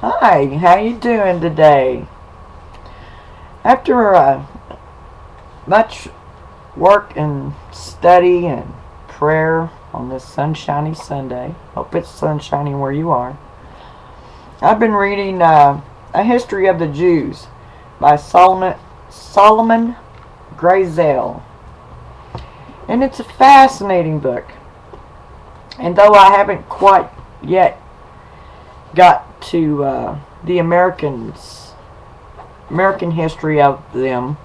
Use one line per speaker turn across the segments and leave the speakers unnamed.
Hi, how you doing today? After much work and study and prayer on this sunshiny Sunday, hope it's sunshiny where you are, I've been reading A History of the Jews by Solomon Grayzel. And it's a fascinating book. And though I haven't quite yet got to the American history of them,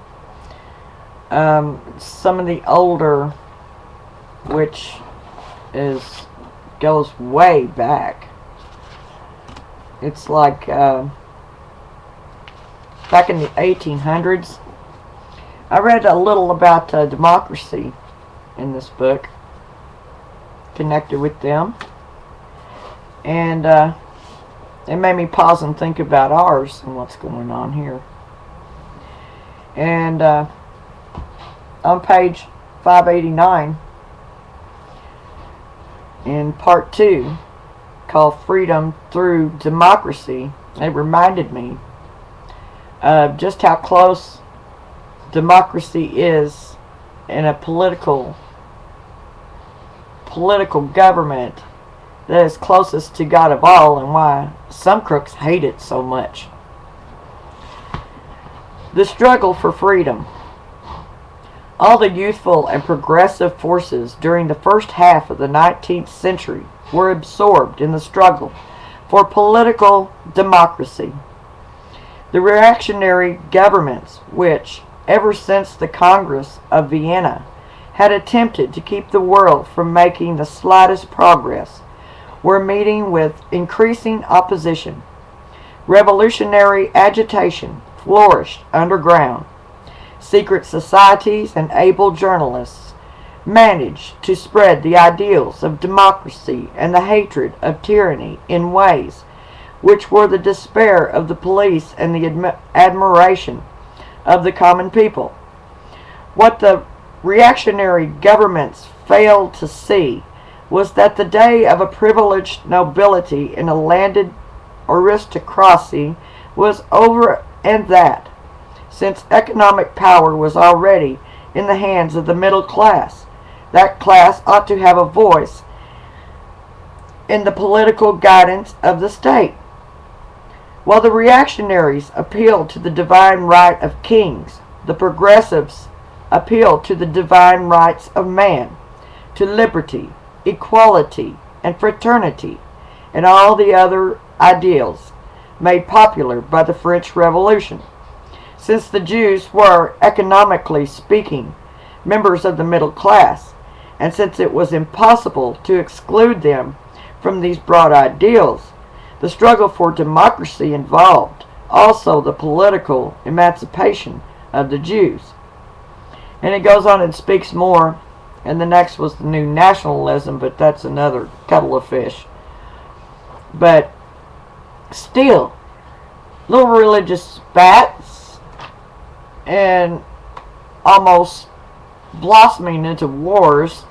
some of the older, which goes way back. It's like back in the 1800s. I read a little about democracy in this book, connected with them, and it made me pause and think about ours and what's going on here. And on page 589, in part 2, called Freedom Through Democracy, it reminded me of just how close democracy is in a political government that is closest to God of all, and why some crooks hate it so much. The struggle for freedom. All the youthful and progressive forces during the first half of the 19th century were absorbed in the struggle for political democracy. The reactionary governments, which, ever since the Congress of Vienna, had attempted to keep the world from making the slightest progress, were meeting with increasing opposition. Revolutionary agitation flourished underground. Secret societies and able journalists managed to spread the ideals of democracy and the hatred of tyranny in ways which were the despair of the police and the admiration of the common people. What the reactionary governments failed to see was that the day of a privileged nobility and a landed aristocracy was over, and that, since economic power was already in the hands of the middle class, that class ought to have a voice in the political guidance of the state. While the reactionaries appealed to the divine right of kings, the progressives appealed to the divine rights of man, to liberty, equality, and fraternity, and all the other ideals made popular by the French Revolution. Since the Jews were, economically speaking, members of the middle class, and since it was impossible to exclude them from these broad ideals, the struggle for democracy involved also the political emancipation of the Jews. And it goes on and speaks more, and the next was the new nationalism, but that's another kettle of fish. But still, little religious spats and almost blossoming into wars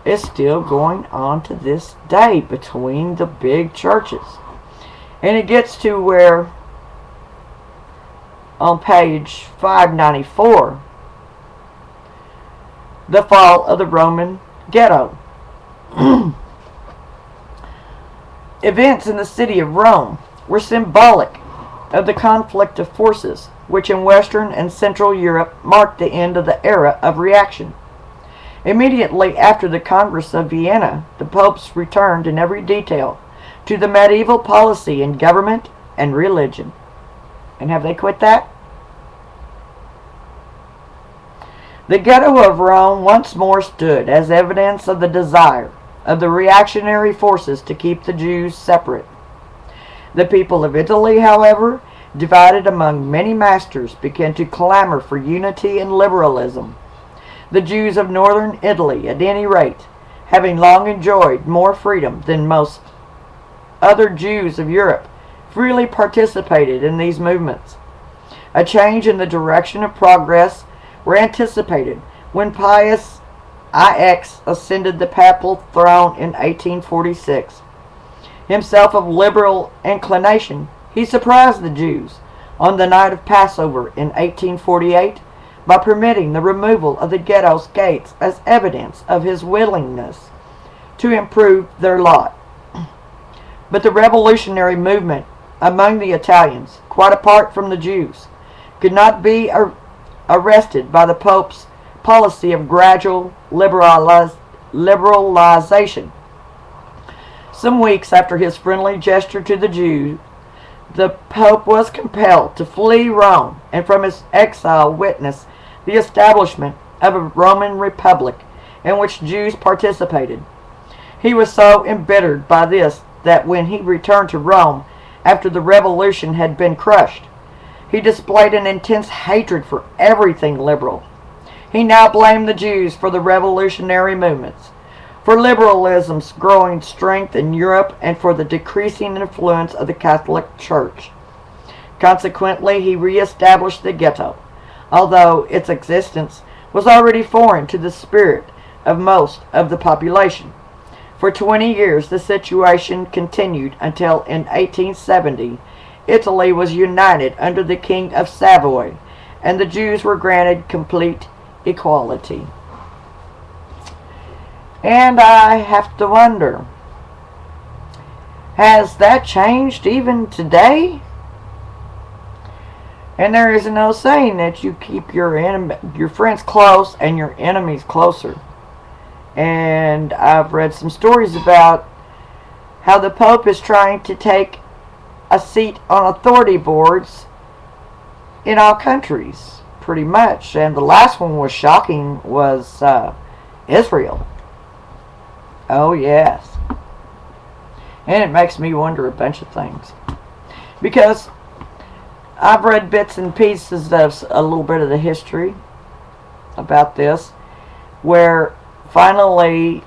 is still going on to this day between the big churches. And it gets to where on page 594, the fall of the Roman ghetto. Events in the city of Rome were symbolic of the conflict of forces which in Western and Central Europe marked the end of the era of reaction. Immediately after the Congress of Vienna, the popes returned in every detail to the medieval policy in government and religion. And have they quit that? The ghetto of Rome once more stood as evidence of the desire of the reactionary forces to keep the Jews separate. The people of Italy, however, divided among many masters, began to clamor for unity and liberalism. The Jews of northern Italy, at any rate, having long enjoyed more freedom than most other Jews of Europe, freely participated in these movements. A change in the direction of progress were anticipated when Pius IX ascended the papal throne in 1846. Himself of liberal inclination, He surprised the Jews on the night of Passover in 1848 by permitting the removal of the ghetto's gates as evidence of his willingness to improve their lot. But the revolutionary movement among the Italians, quite apart from the Jews, could not be arrested by the Pope's policy of gradual liberalization. Some weeks after his friendly gesture to the Jews, the Pope was compelled to flee Rome and from his exile witness the establishment of a Roman Republic in which Jews participated. He was so embittered by this that when he returned to Rome after the revolution had been crushed, he displayed an intense hatred for everything liberal. He now blamed the Jews for the revolutionary movements, for liberalism's growing strength in Europe, and for the decreasing influence of the Catholic Church. Consequently, he re-established the ghetto, although its existence was already foreign to the spirit of most of the population. For 20 years, the situation continued until in 1870, Italy was united under the King of Savoy, and the Jews were granted complete equality. And I have to wonder, has that changed even today? And there is no saying that you keep your friends close and your enemies closer. And I've read some stories about how the Pope is trying to take a seat on authority boards in all countries, pretty much. And the last one was shocking, was Israel. Oh yes. And it makes me wonder a bunch of things. Because I've read bits and pieces of a little bit of the history about this, where finally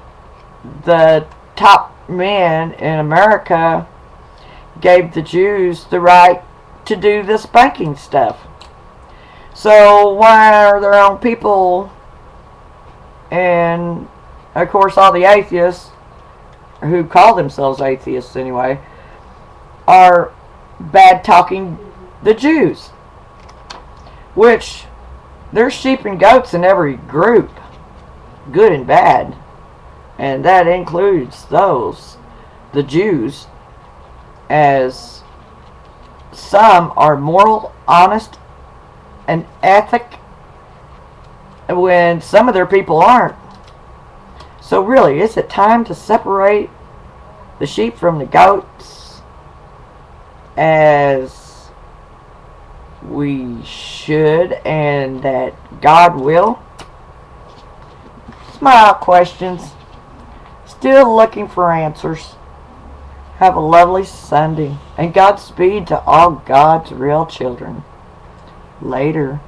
the top men in America gave the Jews the right to do this banking stuff. So why are their own people, and of course all the atheists, who call themselves atheists anyway, are bad talking the Jews? Which, there's sheep and goats in every group, good and bad, and that includes those, the Jews, as some are moral, honest, and ethic, when some of their people aren't. So really, is it time to separate the sheep from the goats, as we should and that God will? Smile questions. Still looking for answers. Have a lovely Sunday, and Godspeed to all God's real children. Later.